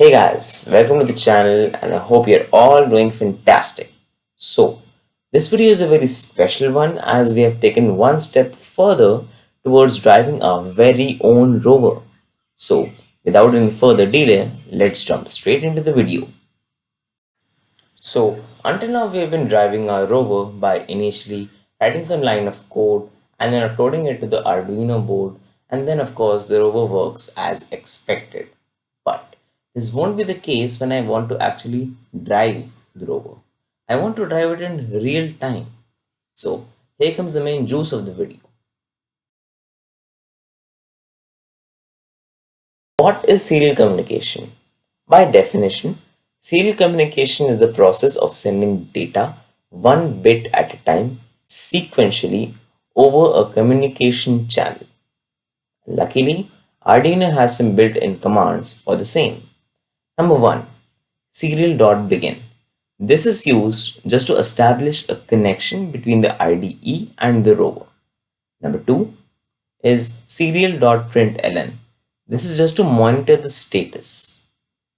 Hey guys, welcome to the channel and I hope you're all doing fantastic. So, this video is a very special one as we have taken one step further towards driving our very own rover. So, without any further delay, let's jump straight into the video. So, until now we have been driving our rover by initially writing some line of code and then uploading it to the Arduino board, and then of course the rover works as expected. But this won't be the case when I want to actually drive the rover. I want to drive it in real time. So here comes the main juice of the video. What is serial communication? By definition, serial communication is the process of sending data one bit at a time sequentially over a communication channel. Luckily, Arduino has some built-in commands for the same. Number 1. Serial.begin. This is used just to establish a connection between the IDE and the rover. Number 2 is serial.println. This is just to monitor the status.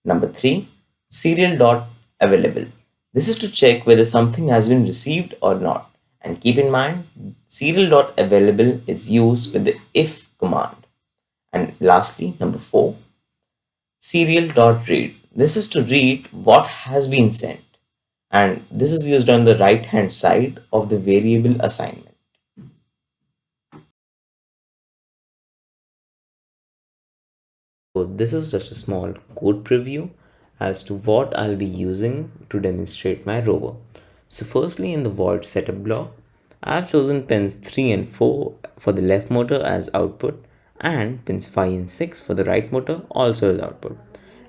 Number 3, serial.available. This is to check whether something has been received or not. And keep in mind, serial.available is used with the if command. And lastly, number 4, serial.read. This is to read what has been sent. And this is used on the right hand side of the variable assignment. So this is just a small code preview as to what I'll be using to demonstrate my rover. So firstly, in the void setup block, I've chosen pins 3 and 4 for the left motor as output and pins 5 and 6 for the right motor also as output.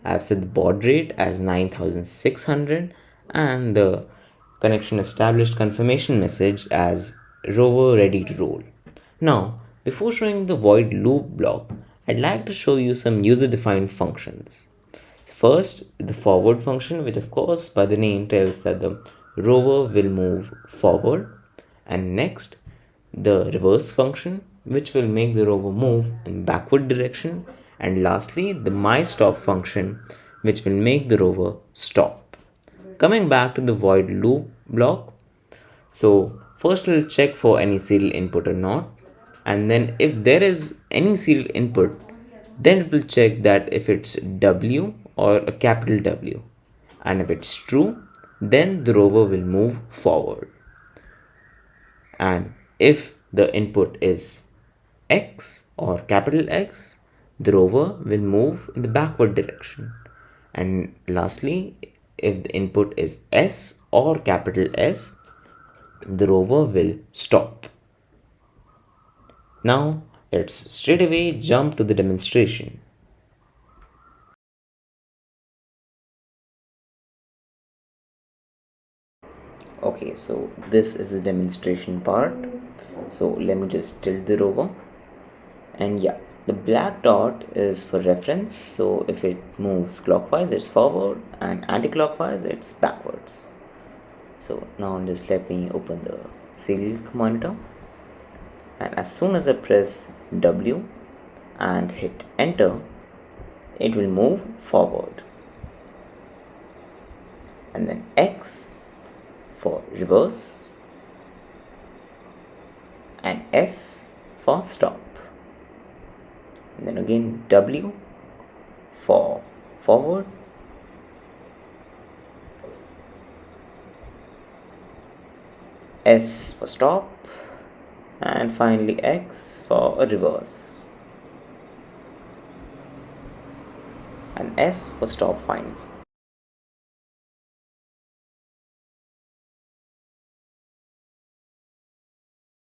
I've set the baud rate as 9600 and the connection established confirmation message as rover ready to roll. Now, before showing the void loop block, I'd like to show you some user-defined functions. So first, the forward function, which of course by the name tells that the rover will move forward. And next, the reverse function, which will make the rover move in backward direction. And lastly, the myStop function, which will make the rover stop. Coming back to the void loop block, so first we'll check for any serial input or not, and then if there is any serial input, then it will check that if it's W or a capital W, and if it's true, then the rover will move forward. And if the input is X or capital X, the rover will move in the backward direction. And lastly, if the input is S or capital S, the rover will stop. Now let's straight away jump to the demonstration. Okay, so this is the demonstration part. So let me just tilt the rover, and yeah, the black dot is for reference. So if it moves clockwise, it's forward, and anti-clockwise, it's backwards. So now just let me open the serial monitor, and as soon as I press W and hit enter, it will move forward, and then X for reverse and S for stop, and then again W for forward, S for stop, and finally X for a reverse, and S for stop finally.